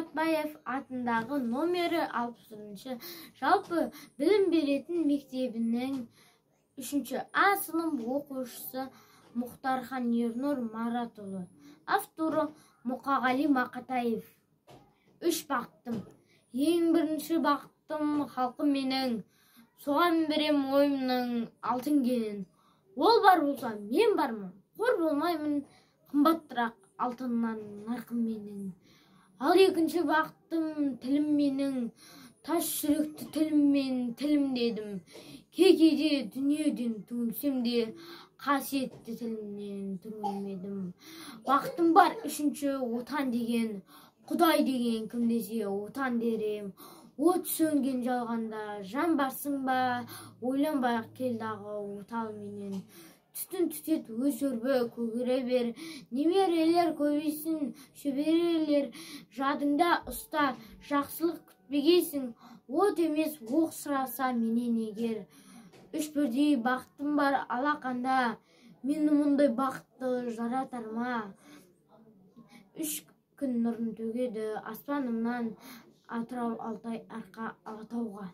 Сатбаев атындағы номері 60-шы жалпы білім беретін мектебінің 3 А сынып оқушысы Мұхтархан Ернұр Маратұлы. Авторы Мұқағали Мақатаев. 3 бақыттым. Ең бірінші бақыттым халқым менің, соған берем ойымның алтын кенін. Ол бар болса, мен бармын, қор болмаймын, қымбаттырақ алтыннан нарқым менің. Ал екінші бақыттым тілім менің, тас жүректі тіліммен тілім дедім. Кейде дүниеден түңілсем де, қасиетті тілімнен түңілмедім. Бақыттым бар үшінші отан деген, Құдай деген кім десе отан дерем. От сөнген жалғанда жан барсың ба, ойланбай келдағы отал менен. Түтін түтет өз өрбі көгере бер, немерелер көбейсін шөберелер. Жадыңда ұста, жақсылық күтпегейсің, от емес оқ сұраса менен егер. 3 бірдей бақыттым бар алақанда, мені мұндай бақытты жаратар ма? 3 күн нұрын төгеді аспанымнан, Атырау Алтай арқа Алатауға.